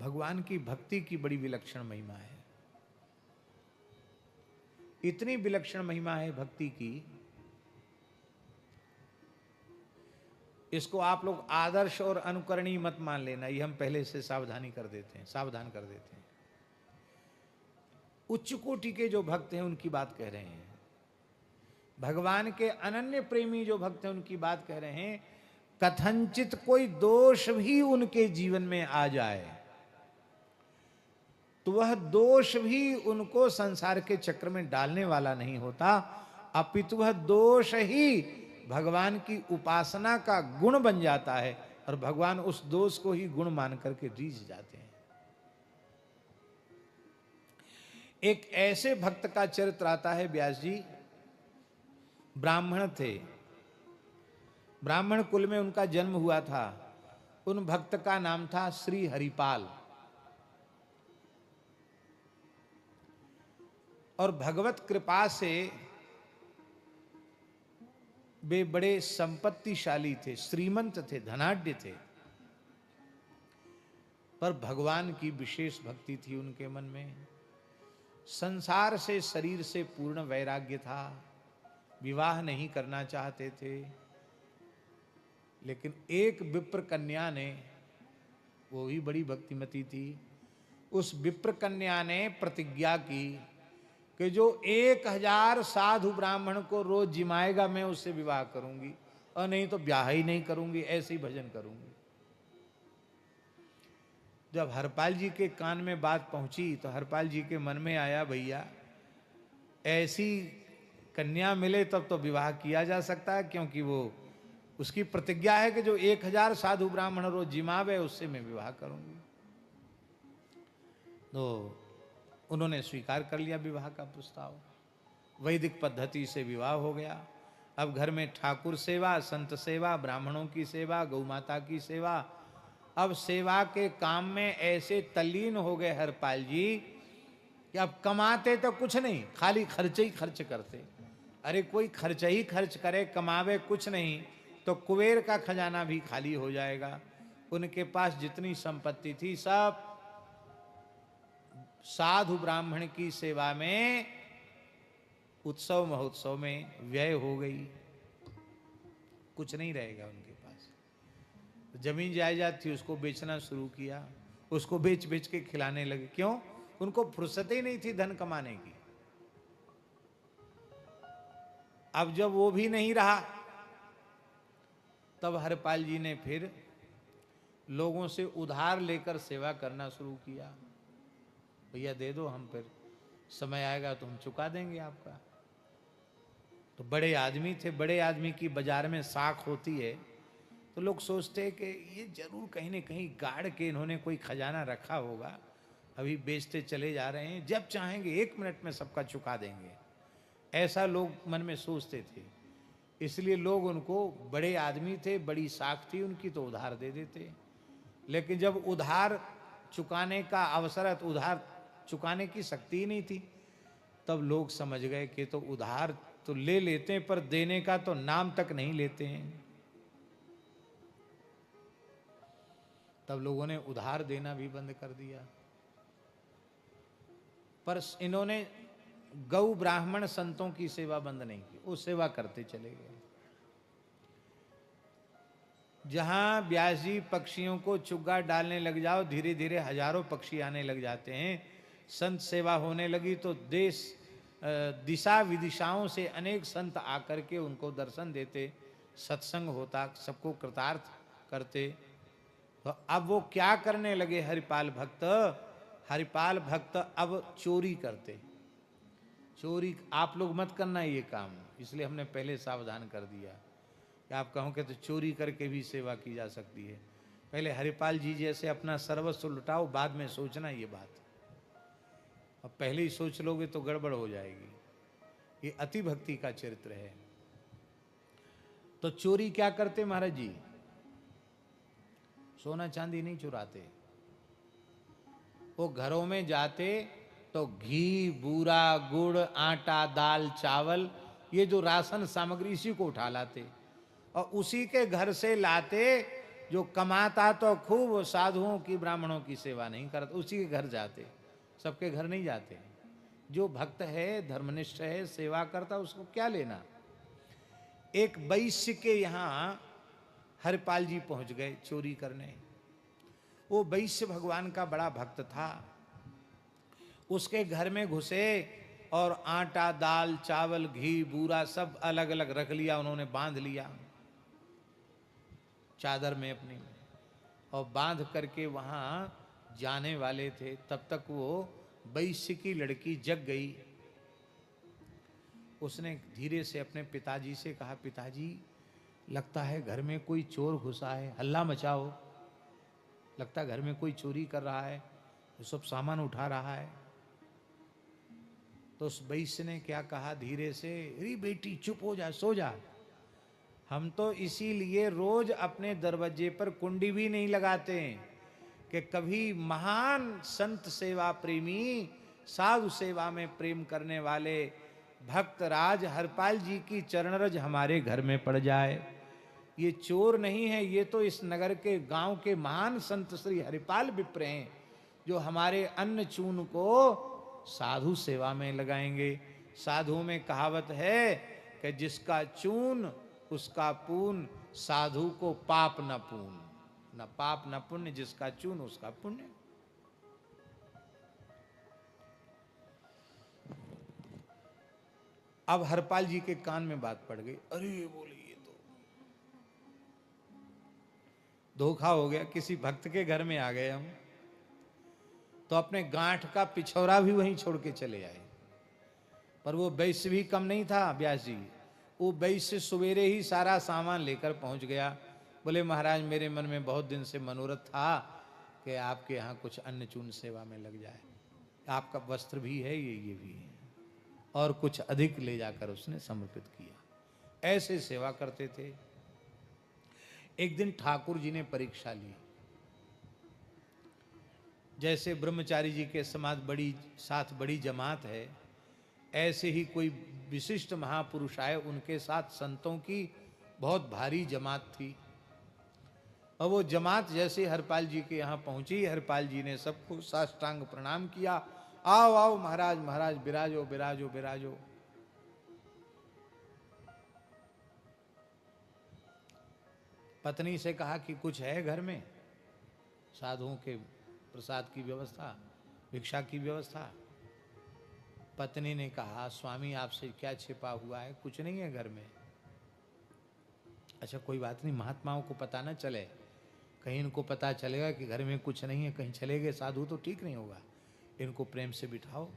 भगवान की भक्ति की बड़ी विलक्षण महिमा है। इतनी विलक्षण महिमा है भक्ति की, इसको आप लोग आदर्श और अनुकरणीय मत मान लेना, ये हम पहले से सावधान कर देते हैं। उच्च कोटि के जो भक्त हैं उनकी बात कह रहे हैं, भगवान के अनन्य प्रेमी जो भक्त हैं उनकी बात कह रहे हैं। कथनचित कोई दोष भी उनके जीवन में आ जाए तो वह दोष भी उनको संसार के चक्र में डालने वाला नहीं होता, अपितु वह दोष ही भगवान की उपासना का गुण बन जाता है और भगवान उस दोष को ही गुण मान करके रीझ जाते हैं। एक ऐसे भक्त का चरित्र आता है, व्यास जी ब्राह्मण थे, ब्राह्मण कुल में उनका जन्म हुआ था। उन भक्त का नाम था श्री हरिपाल, और भगवत कृपा से वे बड़े संपत्तिशाली थे, श्रीमंत थे, धनाढ्य थे, पर भगवान की विशेष भक्ति थी उनके मन में। संसार से, शरीर से पूर्ण वैराग्य था, विवाह नहीं करना चाहते थे। लेकिन एक विप्र कन्या ने, वो भी बड़ी भक्तिमती थी, उस विप्र कन्या ने प्रतिज्ञा की कि जो 1000 साधु ब्राह्मण को रोज जिमाएगा मैं उससे विवाह करूंगी, और नहीं तो ब्याह ही नहीं करूंगी, ऐसे ही भजन करूंगी। जब हरपाल जी के कान में बात पहुंची तो हरपाल जी के मन में आया, भैया ऐसी कन्या मिले तब तो विवाह किया जा सकता है, क्योंकि वो उसकी प्रतिज्ञा है कि जो 1000 साधु ब्राह्मण रोज जिमावे उससे मैं विवाह करूंगी। तो उन्होंने स्वीकार कर लिया विवाह का प्रस्ताव, वैदिक पद्धति से विवाह हो गया। अब घर में ठाकुर सेवा, संत सेवा, ब्राह्मणों की सेवा, गौ माता की सेवा, अब सेवा के काम में ऐसे तल्लीन हो गए हरपाल जी कि अब कमाते तो कुछ नहीं, खाली खर्च ही खर्च करते। अरे कोई खर्च ही खर्च करे, कमावे कुछ नहीं तो कुबेर का खजाना भी खाली हो जाएगा। उनके पास जितनी संपत्ति थी सब साधु ब्राह्मण की सेवा में, उत्सव महोत्सव में व्यय हो गई, कुछ नहीं रहेगा उनके पास। जमीन जायदाद थी उसको बेचना शुरू किया, उसको बेच बेच के खिलाने लगे। क्यों? उनको फुर्सत ही नहीं थी धन कमाने की। अब जब वो भी नहीं रहा तब हरपाल जी ने फिर लोगों से उधार लेकर सेवा करना शुरू किया। भैया दे दो, हम फिर समय आएगा तो हम चुका देंगे आपका। तो बड़े आदमी थे, बड़े आदमी की बाजार में साख होती है तो लोग सोचते हैं कि ये जरूर कहीं न कहीं गाड़ के इन्होंने कोई खजाना रखा होगा, अभी बेचते चले जा रहे हैं, जब चाहेंगे 1 मिनट में सबका चुका देंगे, ऐसा लोग मन में सोचते थे। इसलिए लोग उनको, बड़े आदमी थे, बड़ी साख थी उनकी, तो उधार दे देते। लेकिन जब उधार चुकाने का अवसर है तो उधार चुकाने की शक्ति ही नहीं थी, तब लोग समझ गए कि तो उधार तो ले लेते हैं पर देने का तो नाम तक नहीं लेते हैं। तब लोगों ने उधार देना भी बंद कर दिया। पर इन्होंने गौ ब्राह्मण संतों की सेवा बंद नहीं की, वो सेवा करते चले गए। जहां व्यास जी पक्षियों को चुग्गा डालने लग जाओ, धीरे धीरे हजारों पक्षी आने लग जाते हैं। संत सेवा होने लगी तो देश दिशा विदिशाओं से अनेक संत आकर के उनको दर्शन देते, सत्संग होता, सबको कृतार्थ करते। तो अब वो क्या करने लगे हरिपाल भक्त? हरिपाल भक्त अब चोरी करते। चोरी आप लोग मत करना ये काम, इसलिए हमने पहले सावधान कर दिया कि आप कहोगे तो चोरी करके भी सेवा की जा सकती है। पहले हरिपाल जी जैसे अपना सर्वस्व लुटाओ, बाद में सोचना ये बात। अब पहले ही सोच लोगे तो गड़बड़ हो जाएगी। ये अति भक्ति का चरित्र है। तो चोरी क्या करते महाराज जी? सोना चांदी नहीं चुराते, वो घरों में जाते तो घी, बूरा, गुड़, आटा, दाल, चावल, ये जो राशन सामग्री इसी को उठा लाते और उसी के घर से लाते जो कमाता तो खूब, वो साधुओं की ब्राह्मणों की सेवा नहीं करता, उसी के घर जाते, सबके घर नहीं जाते। जो भक्त है, धर्मनिष्ठ है, सेवा करता, उसको क्या लेना। एक वैश्य के यहाँ हरिपाल जी पहुंच गए चोरी करने। वो वैश्य भगवान का बड़ा भक्त था। उसके घर में घुसे और आटा, दाल, चावल, घी, बूरा सब अलग अलग रख लिया, उन्होंने बांध लिया चादर में अपनी, और बांध करके वहां जाने वाले थे। तब तक वो वैश्य की लड़की जग गई। उसने धीरे से अपने पिताजी से कहा, पिताजी लगता है घर में कोई चोर घुसा है, हल्ला मचाओ, लगता है घर में कोई चोरी कर रहा है, वो सब सामान उठा रहा है। तो उस वैश्य ने क्या कहा धीरे से, अरे बेटी चुप हो जा, सो जा। हम तो इसीलिए रोज अपने दरवाजे पर कुंडी भी नहीं लगाते कि कभी महान संत सेवा प्रेमी, साधु सेवा में प्रेम करने वाले भक्त राज हरपाल जी की चरणरज हमारे घर में पड़ जाए। ये चोर नहीं है, ये तो इस नगर के गांव के महान संत श्री हरिपाल विप्र हैं, जो हमारे अन्न चून को साधु सेवा में लगाएंगे। साधु में कहावत है कि जिसका चून उसका पून, साधु को पाप न पून, न पाप न पुण्य, जिसका चून उसका पुण्य। अब हरपाल जी के कान में बात पड़ गई, अरे बोले ये तो धोखा हो गया, किसी भक्त के घर में आ गए हम। तो अपने गांठ का पिछौरा भी वहीं छोड़ के चले आए। पर वो वैश्य भी कम नहीं था व्यास जी। वो वैश्य सवेरे ही सारा सामान लेकर पहुंच गया। बोले महाराज मेरे मन में बहुत दिन से मनोरथ था कि आपके यहाँ कुछ अन्न चून सेवा में लग जाए। आपका वस्त्र भी है, ये भी है, और कुछ अधिक ले जाकर उसने समर्पित किया। ऐसे सेवा करते थे। एक दिन ठाकुर जी ने परीक्षा ली। जैसे ब्रह्मचारी जी के समाज साथ बड़ी जमात है, ऐसे ही कोई विशिष्ट महापुरुष आए, उनके साथ संतों की बहुत भारी जमात थी। और वो जमात जैसे हरपाल जी के यहाँ पहुंची, हरपाल जी ने सबको साष्टांग प्रणाम किया। आओ आओ महाराज, महाराज विराजो विराजो विराजो। पत्नी से कहा कि कुछ है घर में, साधुओं के प्रसाद की व्यवस्था, भिक्षा की व्यवस्था। पत्नी ने कहा स्वामी आपसे क्या छिपा हुआ है, कुछ नहीं है घर में। अच्छा कोई बात नहीं, महात्माओं को पता न चले, कहीं इनको पता चलेगा कि घर में कुछ नहीं है, कहीं चले गए साधु तो ठीक नहीं होगा। इनको प्रेम से बिठाओ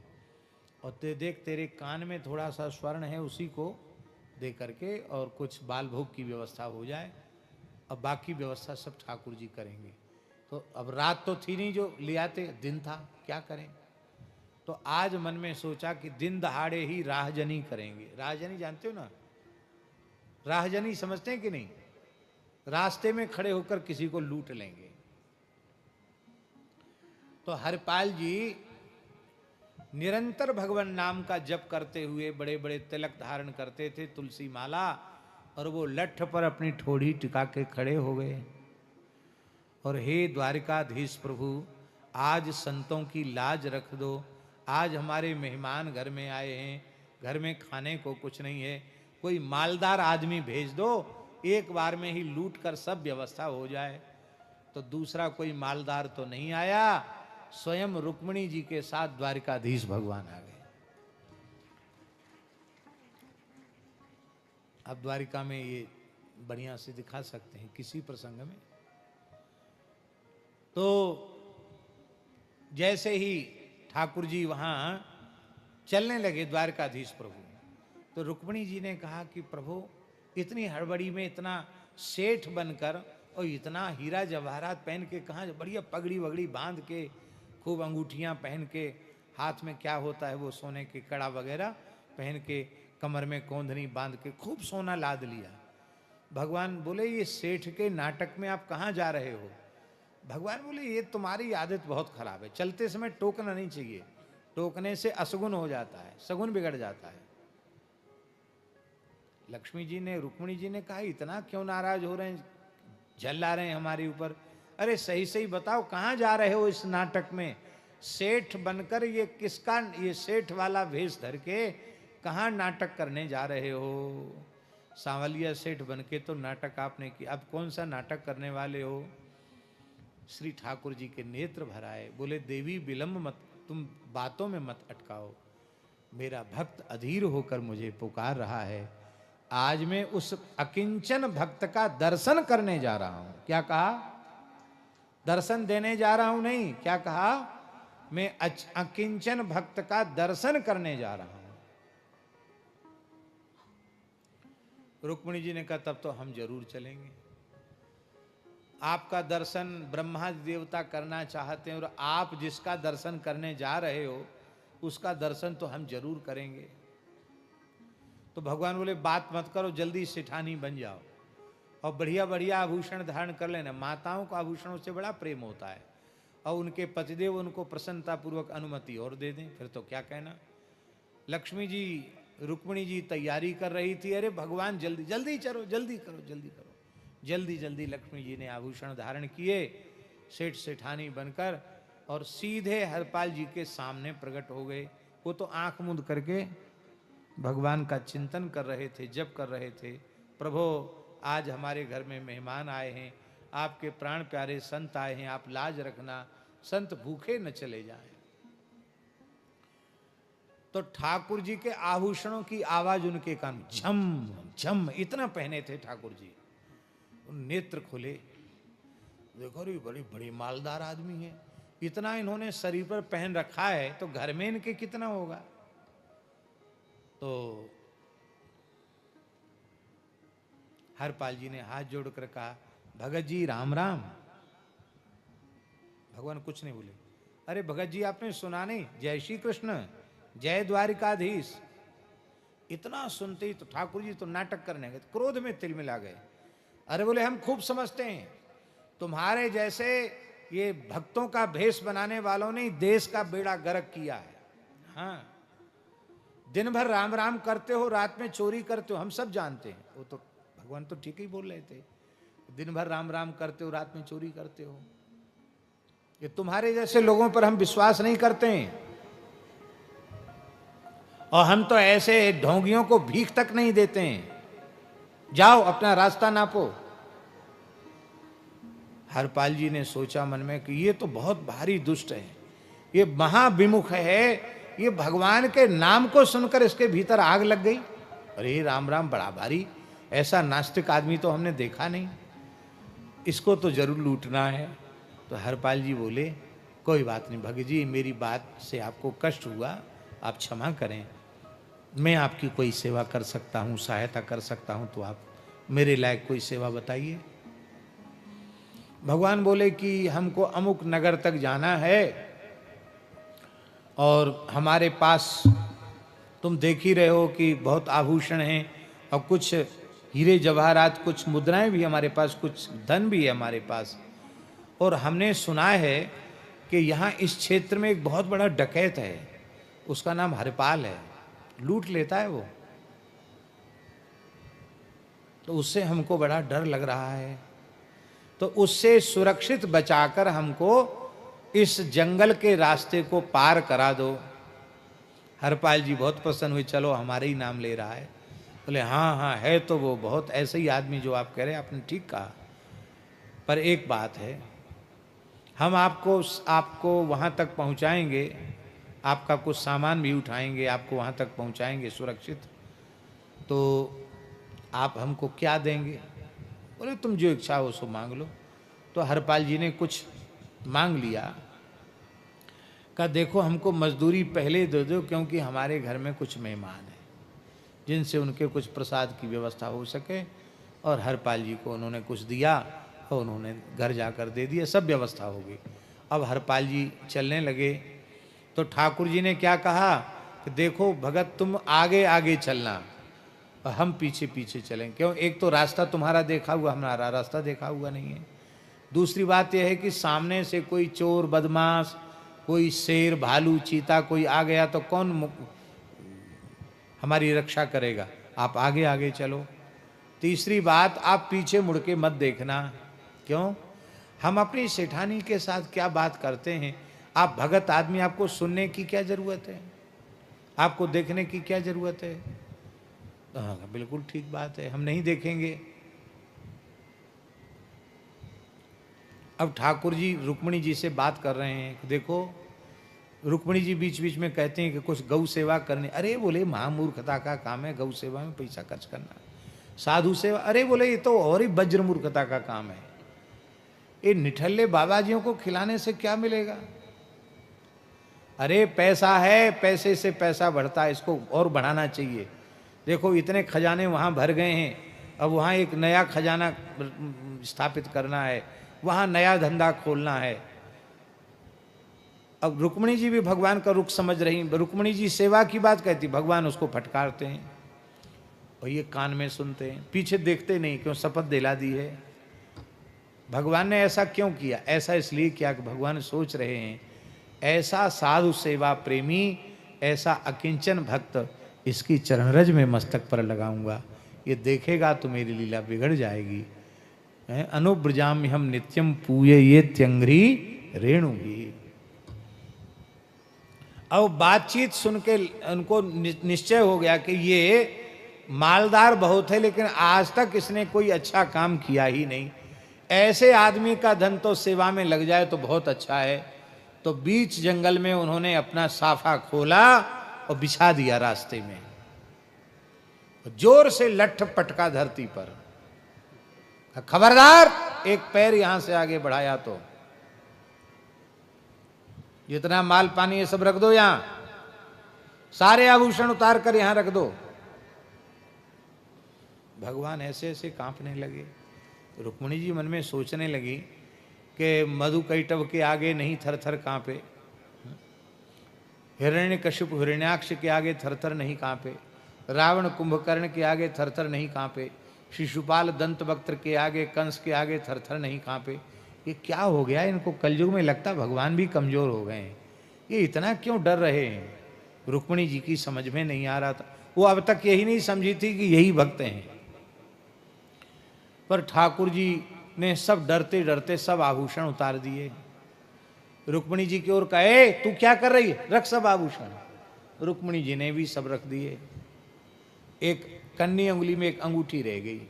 और देख तेरे कान में थोड़ा सा स्वर्ण है, उसी को दे करके और कुछ बाल भोग की व्यवस्था हो जाए, अब बाकी व्यवस्था सब ठाकुर जी करेंगे। तो अब रात तो थी नहीं जो ले आते, दिन था, क्या करें। तो आज मन में सोचा कि दिन दहाड़े ही राहजनी करेंगे। राहजनी जानते हो ना, राहजनी समझते हैं कि नहीं, रास्ते में खड़े होकर किसी को लूट लेंगे। तो हरपाल जी निरंतर भगवान नाम का जप करते हुए बड़े बड़े तिलक धारण करते थे, तुलसी माला, और वो लठ पर अपनी ठोड़ी टिका के खड़े हो गए। और हे द्वारिकाधीश प्रभु, आज संतों की लाज रख दो, आज हमारे मेहमान घर में आए हैं, घर में खाने को कुछ नहीं है, कोई मालदार आदमी भेज दो, एक बार में ही लूट कर सब व्यवस्था हो जाए। तो दूसरा कोई मालदार तो नहीं आया, स्वयं रुक्मिणी जी के साथ द्वारिकाधीश भगवान आ गए। अब द्वारिका में ये बढ़िया से दिखा सकते हैं किसी प्रसंग में। तो जैसे ही ठाकुर जी वहां चलने लगे द्वारकाधीश प्रभु, तो रुक्मिणी जी ने कहा कि प्रभु इतनी हड़बड़ी में इतना सेठ बनकर और इतना हीरा जवाहरात पहन के कहाँ, बढ़िया पगड़ी वगड़ी बांध के, खूब अंगूठियां पहन के, हाथ में क्या होता है वो सोने के कड़ा वगैरह पहन के, कमर में कोंधनी बांध के खूब सोना लाद लिया। भगवान बोले ये सेठ के नाटक में आप कहाँ जा रहे हो। भगवान बोले ये तुम्हारी आदत बहुत खराब है, चलते समय टोकना नहीं चाहिए, टोकने से असगुन हो जाता है, सगुन बिगड़ जाता है। लक्ष्मी जी ने, रुक्मिणी जी ने कहा इतना क्यों नाराज हो रहे हैं, झल्ला रहे हैं हमारे ऊपर। अरे सही सही बताओ कहाँ जा रहे हो इस नाटक में? सेठ बनकर ये किसका, ये सेठ वाला भेष धर के कहाँ नाटक करने जा रहे हो? सांवलिया सेठ बन के तो नाटक आपने किया, अब कौन सा नाटक करने वाले हो? श्री ठाकुर जी के नेत्र भराए, बोले देवी विलंब मत, तुम बातों में मत अटकाओ, मेरा भक्त अधीर होकर मुझे पुकार रहा है। आज मैं उस अकिंचन भक्त का दर्शन करने जा रहा हूं। क्या कहा? दर्शन देने जा रहा हूं नहीं, क्या कहा? मैं अकिंचन भक्त का दर्शन करने जा रहा हूं। रुक्मिणी जी ने कहा तब तो हम जरूर चलेंगे। आपका दर्शन ब्रह्मा देवता करना चाहते हैं और आप जिसका दर्शन करने जा रहे हो उसका दर्शन तो हम जरूर करेंगे। तो भगवान बोले बात मत करो, जल्दी सेठानी बन जाओ और बढ़िया बढ़िया आभूषण धारण कर लेना। माताओं को आभूषणों से बड़ा प्रेम होता है और उनके पतिदेव उनको प्रसन्नता पूर्वक अनुमति और दे दें, फिर तो क्या कहना। लक्ष्मी जी, रुक्मिणी जी तैयारी कर रही थी, अरे भगवान जल्दी जल्दी चलो, जल्दी करो जल्दी करो। जल्दी जल्दी लक्ष्मी जी ने आभूषण धारण किए, सेठ सेठानी बनकर, और सीधे हरपाल जी के सामने प्रकट हो गए। वो तो आंख मूंद करके भगवान का चिंतन कर रहे थे, जप कर रहे थे। प्रभो आज हमारे घर में मेहमान आए हैं, आपके प्राण प्यारे संत आए हैं, आप लाज रखना, संत भूखे न चले जाएं। तो ठाकुर जी के आभूषणों की आवाज उनके कान, झम झम, इतना पहने थे ठाकुर जी। नेत्र खुले, देखो रे बड़ी बड़ी मालदार आदमी है, इतना इन्होंने शरीर पर पहन रखा है तो घर में इनके कितना होगा। तो हरपाल जी ने हाथ जोड़कर कहा भगत जी राम राम। भगवान कुछ नहीं बोले। अरे भगत जी आपने सुना नहीं, जय श्री कृष्ण, जय द्वारिकाधीश। इतना सुनते ही तो ठाकुर जी तो नाटक करने गए, क्रोध में तिलमिला गए। अरे बोले हम खूब समझते हैं, तुम्हारे जैसे ये भक्तों का भेष बनाने वालों ने देश का बेड़ा गर्क किया है। हाँ, दिन भर राम राम करते हो, रात में चोरी करते हो, हम सब जानते हैं। वो तो भगवान तो ठीक ही बोल रहे थे, दिन भर राम राम करते हो, रात में चोरी करते हो। ये तुम्हारे जैसे लोगों पर हम विश्वास नहीं करते हैं, और हम तो ऐसे ढोंगियों को भीख तक नहीं देते हैं। जाओ अपना रास्ता नापो। हरपाल जी ने सोचा मन में कि ये तो बहुत भारी दुष्ट है, ये महाविमुख है, ये भगवान के नाम को सुनकर इसके भीतर आग लग गई। अरे राम राम बड़ा भारी, ऐसा नास्तिक आदमी तो हमने देखा नहीं, इसको तो जरूर लूटना है। तो हरपाल जी बोले कोई बात नहीं भगत जी, मेरी बात से आपको कष्ट हुआ, आप क्षमा करें, मैं आपकी कोई सेवा कर सकता हूँ, सहायता कर सकता हूँ, तो आप मेरे लायक कोई सेवा बताइए। भगवान बोले कि हमको अमुक नगर तक जाना है और हमारे पास तुम देख ही रहे हो कि बहुत आभूषण हैं और कुछ हीरे जवाहरात, कुछ मुद्राएं भी हमारे पास, कुछ धन भी है हमारे पास, और हमने सुना है कि यहाँ इस क्षेत्र में एक बहुत बड़ा डकैत है, उसका नाम हरपाल है, लूट लेता है वो, तो उससे हमको बड़ा डर लग रहा है, तो उससे सुरक्षित बचाकर हमको इस जंगल के रास्ते को पार करा दो। हरपाल जी बहुत प्रसन्न हुए, चलो हमारे ही नाम ले रहा है। बोले हाँ हाँ है तो वो बहुत ऐसे ही आदमी जो आप कह रहे हैं, आपने ठीक कहा, पर एक बात है, हम आपको वहाँ तक पहुँचाएंगे, आपका कुछ सामान भी उठाएंगे, आपको वहाँ तक पहुँचाएंगे सुरक्षित, तो आप हमको क्या देंगे? बोले तुम जो इच्छा हो सो मांग लो। तो हरपाल जी ने कुछ मांग लिया, कहा देखो हमको मजदूरी पहले दे दो, क्योंकि हमारे घर में कुछ मेहमान हैं जिनसे उनके कुछ प्रसाद की व्यवस्था हो सके। और हरपाल जी को उन्होंने कुछ दिया और उन्होंने घर जाकर दे दिया, सब व्यवस्था हो गई। अब हरपाल जी चलने लगे तो ठाकुर जी ने क्या कहा कि देखो भगत तुम आगे आगे चलना और हम पीछे पीछे चलें, क्यों? एक तो रास्ता तुम्हारा देखा हुआ, हमारा रास्ता देखा हुआ नहीं है। दूसरी बात यह है कि सामने से कोई चोर बदमाश, कोई शेर भालू चीता कोई आ गया तो कौन हमारी रक्षा करेगा? आप आगे आगे चलो। तीसरी बात, आप पीछे मुड़ के मत देखना, क्यों? हम अपनी सेठानी के साथ क्या बात करते हैं? आप भगत आदमी, आपको सुनने की क्या जरूरत है? आपको देखने की क्या जरूरत है? हाँ, बिल्कुल ठीक बात है, हम नहीं देखेंगे। अब ठाकुर जी रुक्मिणी जी से बात कर रहे हैं, देखो रुक्मिणी जी बीच बीच में कहते हैं कि कुछ गौ सेवा करनी। अरे बोले महामूर्खता का काम है गौ सेवा में पैसा खर्च करना, साधु सेवा, अरे बोले ये तो और ही वज्र मूर्खता का काम है। ये निठल्ले बाबाजियों को खिलाने से क्या मिलेगा? अरे पैसा है, पैसे से पैसा बढ़ता है, इसको और बढ़ाना चाहिए। देखो इतने खजाने वहाँ भर गए हैं, अब वहाँ एक नया खजाना स्थापित करना है, वहाँ नया धंधा खोलना है। अब रुक्मिणी जी भी भगवान का रुख समझ रही, रुक्मिणी जी सेवा की बात कहती, भगवान उसको फटकारते हैं और ये कान में सुनते हैं, पीछे देखते नहीं, क्यों? शपथ दिला दी है। भगवान ने ऐसा क्यों किया? ऐसा इसलिए किया कि भगवान सोच रहे हैं ऐसा साधु सेवा प्रेमी, ऐसा अकिंचन भक्त, इसकी चरणरज में मस्तक पर लगाऊंगा, ये देखेगा तो मेरी लीला बिगड़ जाएगी। अनुब्रजाम हम नित्यम पूये ये त्यंग्री रेणु भी। अब बातचीत सुन के उनको निश्चय हो गया कि ये मालदार बहुत है, लेकिन आज तक इसने कोई अच्छा काम किया ही नहीं। ऐसे आदमी का धन तो सेवा में लग जाए तो बहुत अच्छा है। तो बीच जंगल में उन्होंने अपना साफा खोला और बिछा दिया रास्ते में, जोर से लठ पटका धरती पर, खबरदार एक पैर यहां से आगे बढ़ाया तो जितना माल पानी ये सब रख दो, यहां सारे आभूषण उतार कर यहां रख दो। भगवान ऐसे ऐसे कांपने लगे। रुक्मिणी जी मन में सोचने लगी कि मधुकैटभ के आगे नहीं थर थर कांपे, हिरण्यकशिपु हिरण्याक्ष के आगे थर थर नहीं कांपे, रावण कुंभकर्ण के आगे थर थर नहीं कांपे, शिशुपाल दंतवक्त्र के आगे, कंस के आगे थर थर नहीं कांपे। ये क्या हो गया इनको? कलयुग में लगता भगवान भी कमजोर हो गए हैं, ये इतना क्यों डर रहे हैं? रुक्मिणी जी की समझ में नहीं आ रहा था। वो अब तक यही नहीं समझी थी कि यही भक्त हैं, पर ठाकुर जी ने सब डरते डरते सब आभूषण उतार दिए। रुक्मिणी जी की ओर कहे, तू क्या कर रही है? रख सब आभूषण। रुक्मिणी जी ने भी सब रख दिए। एक कन्नी अंगुली में एक अंगूठी रह गई।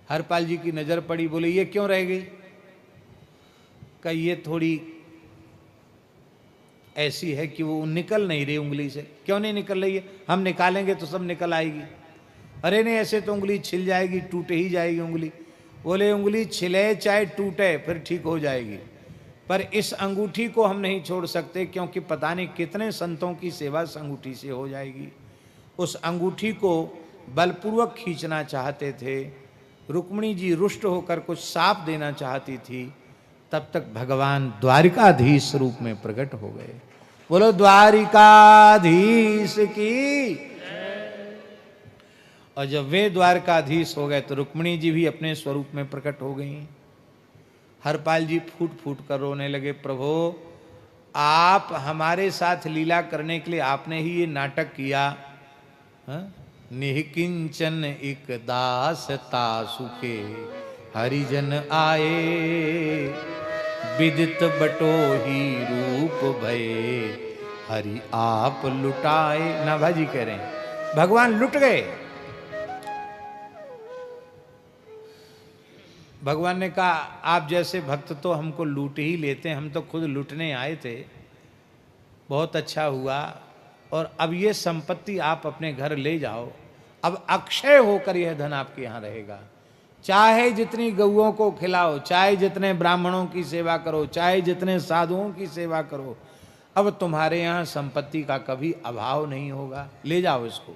हरपाल जी की नजर पड़ी, बोले ये क्यों रह गई? का ये थोड़ी ऐसी है कि वो निकल नहीं रही उंगली से। क्यों नहीं निकल रही है? हम निकालेंगे तो सब निकल आएगी। अरे नहीं, ऐसे तो उंगली छिल जाएगी, टूटे ही जाएगी उंगली। बोले उंगली छिले चाहे टूटे फिर ठीक हो जाएगी, पर इस अंगूठी को हम नहीं छोड़ सकते, क्योंकि पता नहीं कितने संतों की सेवा इस अंगूठी से हो जाएगी। उस अंगूठी को बलपूर्वक खींचना चाहते थे। रुक्मिणी जी रुष्ट होकर कुछ साप देना चाहती थी, तब तक भगवान द्वारिकाधीश रूप में प्रकट हो गए। बोलो द्वारिकाधीश की। और जब वे द्वारकाधीश हो गए तो रुक्मिणी जी भी अपने स्वरूप में प्रकट हो गई। हरपाल जी फूट फूट कर रोने लगे, प्रभु आप हमारे साथ लीला करने के लिए आपने ही ये नाटक किया। निहिकिंचन एक दास तासुके हरिजन आए, विदित बटो ही रूप भये हरि आप लुटाए। नाभाजी कह रहे हैं भगवान लुट गए। भगवान ने कहा आप जैसे भक्त तो हमको लूट ही लेते हैं, हम तो खुद लूटने आए थे। बहुत अच्छा हुआ, और अब ये संपत्ति आप अपने घर ले जाओ। अब अक्षय होकर यह धन आपके यहाँ रहेगा। चाहे जितनी गौओं को खिलाओ, चाहे जितने ब्राह्मणों की सेवा करो, चाहे जितने साधुओं की सेवा करो, अब तुम्हारे यहाँ संपत्ति का कभी अभाव नहीं होगा, ले जाओ इसको।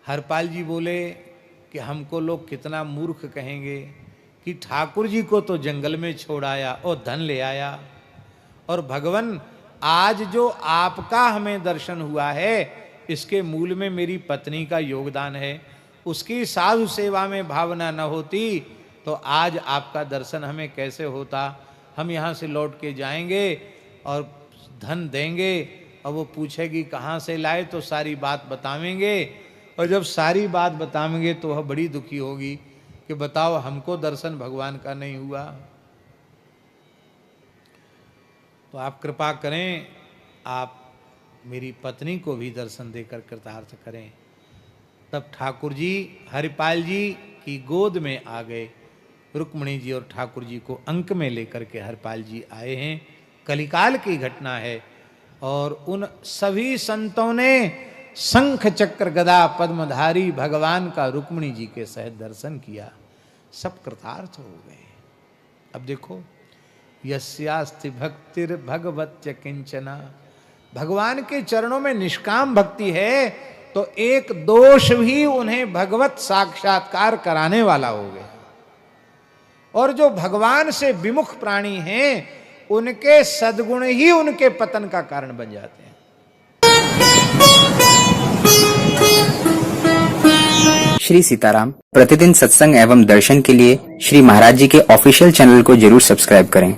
हरपाल जी बोले कि हमको लोग कितना मूर्ख कहेंगे कि ठाकुर जी को तो जंगल में छोड़ आया और धन ले आया, और भगवान आज जो आपका हमें दर्शन हुआ है इसके मूल में मेरी पत्नी का योगदान है। उसकी साधु सेवा में भावना न होती तो आज आपका दर्शन हमें कैसे होता। हम यहाँ से लौट के जाएंगे और धन देंगे, और वो पूछेगी कहाँ से लाए, तो सारी बात बतावेंगे, और जब सारी बात बतावेंगे तो वह बड़ी दुखी होगी कि बताओ हमको दर्शन भगवान का नहीं हुआ। तो आप कृपा करें, आप मेरी पत्नी को भी दर्शन देकर कृतार्थ करें। तब ठाकुर जी हरिपाल जी की गोद में आ गए। रुक्मणी जी और ठाकुर जी को अंक में लेकर के हरिपाल जी आए हैं। कलिकाल की घटना है। और उन सभी संतों ने शंख चक्र गदा पद्मधारी भगवान का रुक्मणी जी के सहित दर्शन किया। सब कृतार्थ हो गए। अब देखो, यस्यास्ति भक्तिर भगवत्य किंचना, भगवान के चरणों में निष्काम भक्ति है तो एक दोष भी उन्हें भगवत साक्षात्कार कराने वाला हो गया। और जो भगवान से विमुख प्राणी हैं, उनके सद्गुण ही उनके पतन का कारण बन जाते हैं। श्री सीताराम प्रतिदिन सत्संग एवं दर्शन के लिए श्री महाराज जी के ऑफिशियल चैनल को जरूर सब्सक्राइब करें।